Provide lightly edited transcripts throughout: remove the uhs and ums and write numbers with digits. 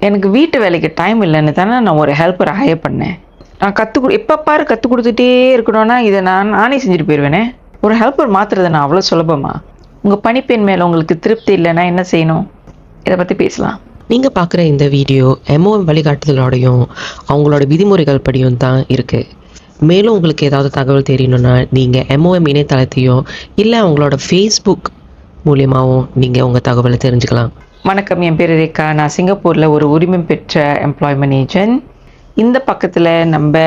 எனக்கு வீட்டு வேலைக்கு டைம் இல்லைன்னு தானே நான் ஒரு ஹெல்ப்பரை ஹையர் பண்ணேன். நான் எப்போ பாரு கற்றுக் கொடுத்துட்டே இருக்கணும்னா இதை நானே செஞ்சுட்டு போயிடுவேனே. ஒரு ஹெல்ப்பர் மாற்றுறது நான் அவ்வளோ சுலபமா? உங்கள் பணிப்பெண் மேலே உங்களுக்கு திருப்தி இல்லைன்னா என்ன செய்யணும்? இதை பற்றி பேசலாம். நீங்கள் பார்க்குற இந்த வீடியோ எம்ஓஎம் வழிகாட்டுதலோடையும் அவங்களோட விதிமுறைகள் படியும் தான் இருக்குது. மேலும் உங்களுக்கு ஏதாவது தகவல் தெரியணும்னா நீங்கள் எம்ஓஎம் இணையதளத்தையும் இல்லை அவங்களோட ஃபேஸ்புக் மூலியமாகவும் நீங்கள் உங்கள் தகவலை தெரிஞ்சுக்கலாம். வணக்கம், என் பேர் ரேகா. நான் சிங்கப்பூரில் ஒரு உரிமை பெற்ற எம்ப்ளாய்மெண்ட் ஏஜென்ட். இந்த பக்கத்தில் நம்ம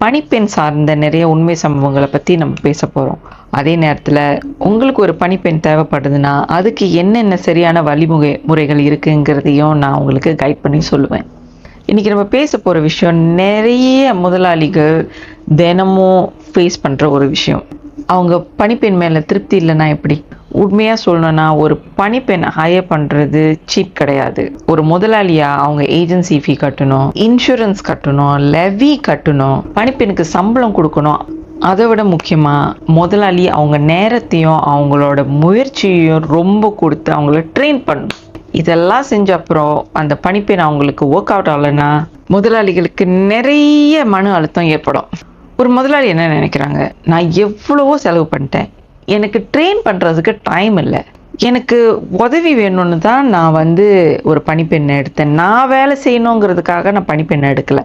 பணிப்பெண் சார்ந்த நிறைய உண்மை சம்பவங்களை பற்றி நம்ம பேச போகிறோம். அதே நேரத்தில் உங்களுக்கு ஒரு பணிப்பெண் தேவைப்படுதுன்னா அதுக்கு என்னென்ன சரியான முறைகள் இருக்குங்கிறதையும் நான் உங்களுக்கு கைட் பண்ணி சொல்லுவேன். இன்றைக்கி நம்ம பேச போகிற விஷயம் நிறைய முதலாளிகள் தினமும் ஃபேஸ் பண்ணுற ஒரு விஷயம். அவங்க பணிப்பெண் மேலே திருப்தி இல்லைன்னா எப்படி? உண்மையாக சொல்லணும்னா ஒரு பணிப்பெண்ணை ஹையர் பண்ணுறது சீப் கிடையாது. ஒரு முதலாளியாக அவங்க ஏஜென்சி ஃபீ கட்டணும், இன்சூரன்ஸ் கட்டணும், லெவி கட்டணும், பணிப்பெண்ணுக்கு சம்பளம் கொடுக்கணும். அதை விட முக்கியமாக முதலாளி அவங்க நேரத்தையும் அவங்களோட முயற்சியையும் ரொம்ப கொடுத்து அவங்கள ட்ரெயின் பண்ணணும். இதெல்லாம் செஞ்ச அப்புறம் அந்த பணிப்பெண் அவங்களுக்கு ஒர்க் அவுட் ஆகலைன்னா முதலாளிகளுக்கு நிறைய மன அழுத்தம் ஏற்படும். ஒரு முதலாளி என்ன நினைக்கிறாங்க, நான் எவ்வளவோ செலவு பண்ணிட்டேன், எனக்கு ட்ரெயின் பண்ணுறதுக்கு டைம் இல்லை, எனக்கு உதவி வேணும்னு தான் நான் ஒரு பணிப்பெண்ணை எடுத்தேன், நான் வேலை செய்யணுங்கிறதுக்காக நான் பணிப்பெண்ணை எடுக்கலை.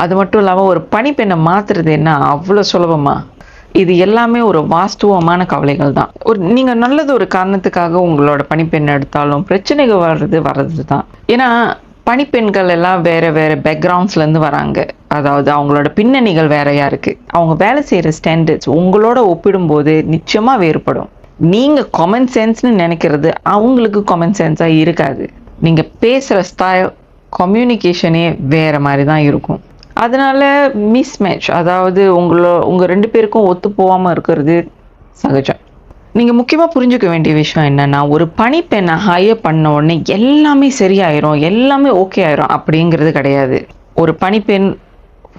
அது மட்டும் இல்லாமல் ஒரு பணிப்பெண்ணை மாற்றுறது என்ன அவ்வளோ சுலபமா? இது எல்லாமே ஒரு வாஸ்தவமான கவலைகள் தான். நீங்கள் நல்லது ஒரு காரணத்துக்காக உங்களோட பணிப்பெண்ணை எடுத்தாலும் பிரச்சனைகள் வர்றது தான். ஏன்னா பணிப்பெண்கள் எல்லாம் வேறு வேறு பேக்ரவுண்ட்ஸ்லேருந்து வராங்க. அதாவது அவங்களோட பின்னணிகள் வேறையாக இருக்குது. அவங்க வேலை செய்கிற ஸ்டாண்டர்ட்ஸ் உங்களோட ஒப்பிடும்போது நிச்சயமாக வேறுபடும். நீங்கள் காமன் சென்ஸ்னு நினைக்கிறது அவங்களுக்கு காமன் சென்ஸாக இருக்காது. நீங்கள் பேசுகிற ஸ்டைல், கம்யூனிகேஷனே வேறு மாதிரி தான் இருக்கும். அதனால் மிஸ்மேட்ச், அதாவது உங்கள் ரெண்டு பேருக்கும் ஒத்து போகாமல் இருக்கிறது சகஜம். நீங்கள் முக்கியமாக புரிஞ்சுக்க வேண்டிய விஷயம் என்னென்னா, ஒரு பணிப்பெண்ணை ஹையர் பண்ண உடனே எல்லாமே சரியாயிரும், எல்லாமே ஓகே ஆயிரும் அப்படிங்கிறது கிடையாது. ஒரு பணிப்பெண்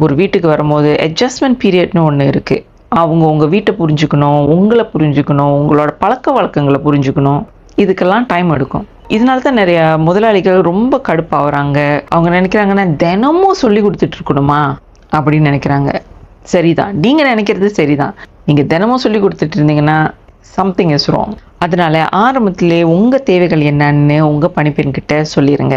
ஒரு வீட்டுக்கு வரும்போது அட்ஜஸ்ட்மெண்ட் பீரியட்னு ஒன்று இருக்குது. அவங்க உங்கள் வீட்டை புரிஞ்சுக்கணும், உங்களை புரிஞ்சுக்கணும், உங்களோட பழக்க வழக்கங்களை புரிஞ்சுக்கணும். இதுக்கெல்லாம் டைம் எடுக்கும். இதனால தான் நிறைய முதலாளிகள் ரொம்ப கடுப்பாகிறாங்க. அவங்க நினைக்கிறாங்கன்னா தினமும் சொல்லி கொடுத்துட்டு இருக்கணுமா அப்படின்னு நினைக்கிறாங்க. சரிதான், நீங்கள் நினைக்கிறது சரிதான். நீங்கள் தினமும் சொல்லி கொடுத்துட்டு இருந்தீங்கன்னா சம்திங் இஸ் ராங். அதனால ஆரம்பத்திலே உங்கள் தேவைகள் என்னன்னு உங்கள் பணிப்பெண்கிட்ட சொல்லிடுங்க.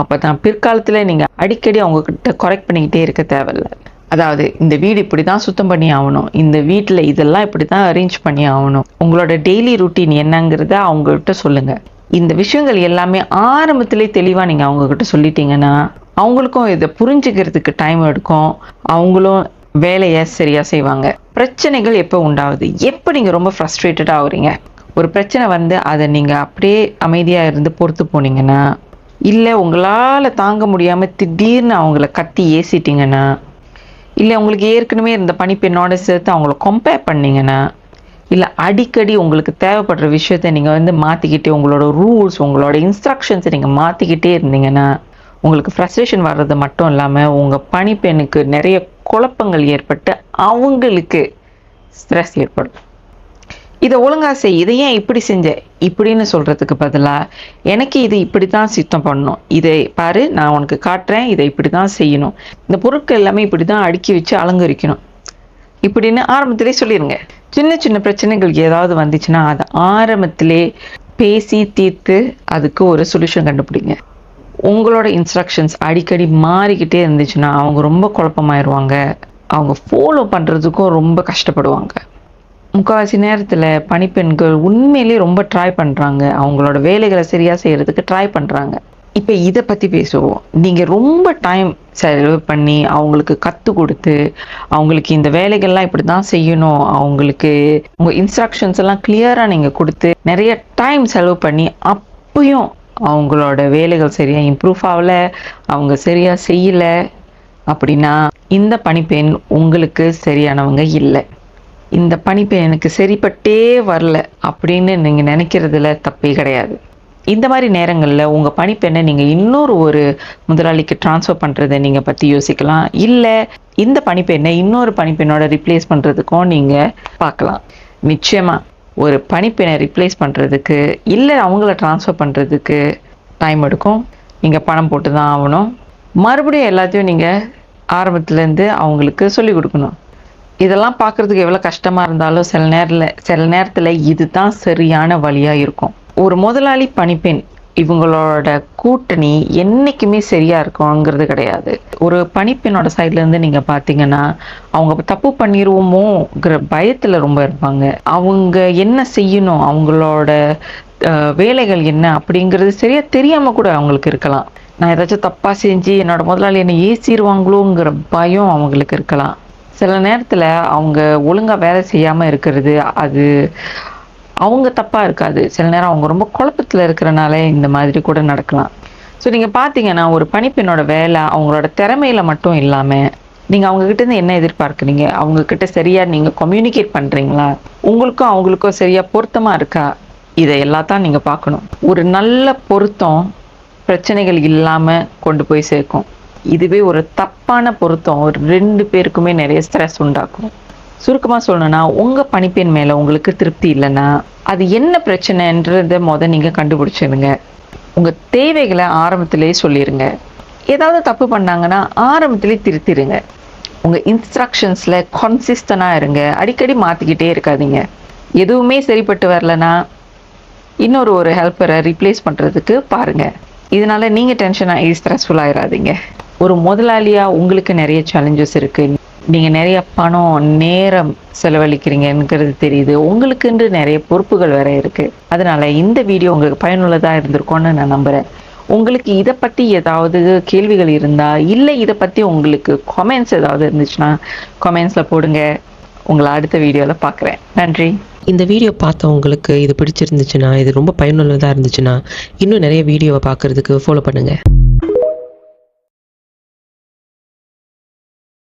அப்போ தான் பிற்காலத்தில் நீங்கள் அடிக்கடி அவங்கக்கிட்ட கரெக்ட் பண்ணிக்கிட்டே இருக்க தேவையில்லை. அதாவது இந்த வீடு இப்படி தான் சுத்தம் பண்ணி ஆகணும், இந்த வீட்டில் இதெல்லாம் இப்படி தான் அரேஞ்ச் பண்ணி ஆகணும், உங்களோட டெய்லி ருட்டீன் என்னங்கிறத அவங்ககிட்ட சொல்லுங்கள். இந்த விஷயங்கள் எல்லாமே ஆரம்பத்திலே தெளிவாக நீங்கள் அவங்கக்கிட்ட சொல்லிட்டீங்கன்னா அவங்களுக்கும் இதை புரிஞ்சுக்கிறதுக்கு டைம் எடுக்கும். அவங்களும் வேலையை சரியாக செய்வாங்க. பிரச்சனைகள் எப்போ உண்டாகுது, எப்போ நீங்கள் ரொம்ப ஃப்ரஸ்ட்ரேட்டடாக ஆகுறீங்க, ஒரு பிரச்சனை அதை நீங்கள் அப்படியே அமைதியாக இருந்து பொறுத்து போனீங்கன்னா, இல்லை உங்களால் தாங்க முடியாமல் திடீர்னு அவங்கள கத்தி ஏசிட்டிங்கன்னா, இல்லை உங்களுக்கு ஏற்கனவே இருந்த பணிப்பெண்ணோட சேர்த்து அவங்கள கம்பேர் பண்ணிங்கன்னா, இல்லை அடிக்கடி உங்களுக்கு தேவைப்படுற விஷயத்த நீங்கள் மாற்றிக்கிட்டே உங்களோட ரூல்ஸ், உங்களோட இன்ஸ்ட்ரக்ஷன்ஸை நீங்கள் மாற்றிக்கிட்டே இருந்தீங்கன்னா உங்களுக்கு ஃப்ரஸ்ட்ரேஷன் வர்றது மட்டும் இல்லாமல் உங்கள் பணிப்பெண்ணுக்கு நிறைய குழப்பங்கள் ஏற்பட்டு அவங்களுக்கு ஸ்ட்ரெஸ் ஏற்படும். இதை ஒழுங்காக செய், இதை ஏன் இப்படி செஞ்ச இப்படின்னு சொல்கிறதுக்கு பதிலாக எனக்கு இது இப்படி தான் சுத்தம் பண்ணணும், இதை பாரு நான் உனக்கு காட்டுறேன், இதை இப்படி தான் செய்யணும், இந்த பொருட்கள் எல்லாமே இப்படி தான் அடுக்கி வச்சு அலங்கரிக்கணும் இப்படின்னு ஆரம்பத்திலே சொல்லிடுங்க. சின்ன சின்ன பிரச்சனைகள் ஏதாவது வந்துச்சுன்னா அதை ஆரம்பத்திலே பேசி தீர்த்து அதுக்கு ஒரு சொல்யூஷன் கண்டுபிடிங்க. உங்களோட இன்ஸ்ட்ரக்ஷன்ஸ் அடிக்கடி மாறிக்கிட்டே இருந்துச்சுன்னா அவங்க ரொம்ப குழப்பமாயிருவாங்க. அவங்க ஃபாலோ பண்ணுறதுக்கும் ரொம்ப கஷ்டப்படுவாங்க. முக்கால்வாசி நேரத்தில் பணிப்பெண்கள் உண்மையிலே ரொம்ப ட்ரை பண்ணுறாங்க, அவங்களோட வேலைகளை சரியாக செய்கிறதுக்கு ட்ரை பண்ணுறாங்க. இப்போ இதை பற்றி பேசுவோம். நீங்கள் ரொம்ப டைம் செலவு பண்ணி அவங்களுக்கு கற்றுக் கொடுத்து அவங்களுக்கு இந்த வேலைகள்லாம் இப்படி தான் செய்யணும், அவங்களுக்கு உங்கள் இன்ஸ்ட்ரக்ஷன்ஸ் எல்லாம் கிளியராக நீங்கள் கொடுத்து நிறைய டைம் செலவு பண்ணி அப்பயும் அவங்களோட வேலைகள் சரியாக இம்ப்ரூவ் ஆகலை, அவங்க சரியாக செய்யலை அப்படின்னா இந்த பணிப்பெண் உங்களுக்கு சரியானவங்க இல்லை. இந்த பணிப்பெண் எனக்கு சரிப்பட்டே வரல அப்படின்னு நீங்கள் நினைக்கிறதுல தப்பே கிடையாது. இந்த மாதிரி நேரங்களில் உங்கள் பணிப்பெண்ணை நீங்கள் ஒரு முதலாளிக்கு ட்ரான்ஸ்ஃபர் பண்ணுறதை நீங்கள் பற்றி யோசிக்கலாம். இல்லை இந்த பணிப்பெண்ணை இன்னொரு பணிப்பெண்ணோட ரிப்ளேஸ் பண்ணுறதுக்கும் நீங்கள் பார்க்கலாம். நிச்சயமாக ஒரு பணிப்பெண்ணை ரிப்ளேஸ் பண்ணுறதுக்கு இல்லை அவங்கள ட்ரான்ஸ்ஃபர் பண்ணுறதுக்கு டைம் எடுக்கும். நீங்கள் பணம் போட்டு தான் ஆகணும். மறுபடியும் எல்லாத்தையும் நீங்கள் ஆரம்பத்துலேருந்து அவங்களுக்கு சொல்லிக் கொடுக்கணும். இதெல்லாம் பார்க்குறதுக்கு எவ்வளோ கஷ்டமாக இருந்தாலும் சில நேரத்தில் இதுதான் சரியான வழியாக இருக்கும். ஒரு முதலாளி பணிப்பெண் இவங்களோட கூட்டணி என்றைக்குமே சரியாக இருக்குங்கிறது கிடையாது. ஒரு பணிப்பெண்ணோட சைட்லேருந்து நீங்கள் பார்த்தீங்கன்னா அவங்க தப்பு பண்ணிடுவோமோங்கிற பயத்தில் ரொம்ப இருப்பாங்க. அவங்க என்ன செய்யணும், அவங்களோட வேலைகள் என்ன அப்படிங்கிறது சரியாக தெரியாமல் கூட அவங்களுக்கு இருக்கலாம். நான் ஏதாச்சும் தப்பாக செஞ்சு என்னோட முதலாளி என்னை ஏசிடுவாங்களோங்கிற பயம் அவங்களுக்கு இருக்கலாம். சில நேரத்தில் அவங்க ஒழுங்காக வேலை செய்யாமல் இருக்கிறது அது அவங்க தப்பாக இருக்காது. சில நேரம் அவங்க ரொம்ப குழப்பத்தில் இருக்கிறனால இந்த மாதிரி கூட நடக்கலாம். ஸோ நீங்கள் பார்த்தீங்கன்னா ஒரு பணிப்பெண்ணோட வேலை அவங்களோட திறமையில மட்டும் இல்லாமல் நீங்கள் அவங்கக்கிட்டேருந்து என்ன எதிர்பார்க்குறீங்க, அவங்கக்கிட்ட சரியாக நீங்கள் கம்யூனிகேட் பண்ணுறீங்களா, உங்களுக்கும் அவங்களுக்கும் சரியாக பொருத்தமாக இருக்கா, இதை எல்லாத்தான் நீங்கள் பார்க்கணும். ஒரு நல்ல பொருத்தம் பிரச்சனைகள் இல்லாமல் கொண்டு போய் சேர்க்கும். இதுவே ஒரு தப்பான பொருத்தம் ஒரு 2 பேருக்குமே நிறைய ஸ்ட்ரெஸ் உண்டாக்கும். சுருக்கமாக சொல்லணும்னா உங்கள் பணிப்பெண் மேலே உங்களுக்கு திருப்தி இல்லைன்னா அது என்ன பிரச்சனைன்றதை நீங்கள் கண்டுபிடிச்சிடுங்க. உங்கள் தேவைகளை ஆரம்பத்திலேயே சொல்லிடுங்க. ஏதாவது தப்பு பண்ணாங்கன்னா ஆரம்பத்திலே திருத்திடுங்க. உங்கள் இன்ஸ்ட்ரக்ஷன்ஸில் கன்சிஸ்டண்டாக இருங்க. அடிக்கடி மாற்றிக்கிட்டே இருக்காதீங்க. எதுவுமே சரிப்பட்டு வரலன்னா இன்னொரு ஹெல்ப்பரை ரீப்ளேஸ் பண்ணுறதுக்கு பாருங்கள். இதனால நீங்கள் டென்ஷன் ஆகி ஸ்ட்ரெஸ்ஃபுல் ஆகிடாதீங்க. ஒரு முதலாளியாக உங்களுக்கு நிறைய சேலஞ்சஸ் இருக்குது. நீங்கள் நிறைய பணம் நேரம் செலவழிக்கிறீங்கிறது தெரியுது. உங்களுக்குன்று நிறைய பொறுப்புகள் வேற இருக்குது. அதனால் இந்த வீடியோ உங்களுக்கு பயனுள்ளதாக இருந்திருக்கும்னு நான் நம்புகிறேன். உங்களுக்கு இதை பற்றி ஏதாவது கேள்விகள் இருந்தால் இல்லை இதை பற்றி உங்களுக்கு கமெண்ட்ஸ் ஏதாவது இருந்துச்சுன்னா கமெண்ட்ஸில் போடுங்க. உங்களை அடுத்த வீடியோவில் பார்க்குறேன். நன்றி. இந்த வீடியோ பார்த்தவங்களுக்கு இது பிடிச்சிருந்துச்சுன்னா, இது ரொம்ப பயனுள்ளதாக இருந்துச்சுன்னா, இன்னும் நிறைய வீடியோவை பார்க்குறதுக்கு ஃபாலோ பண்ணுங்கள்.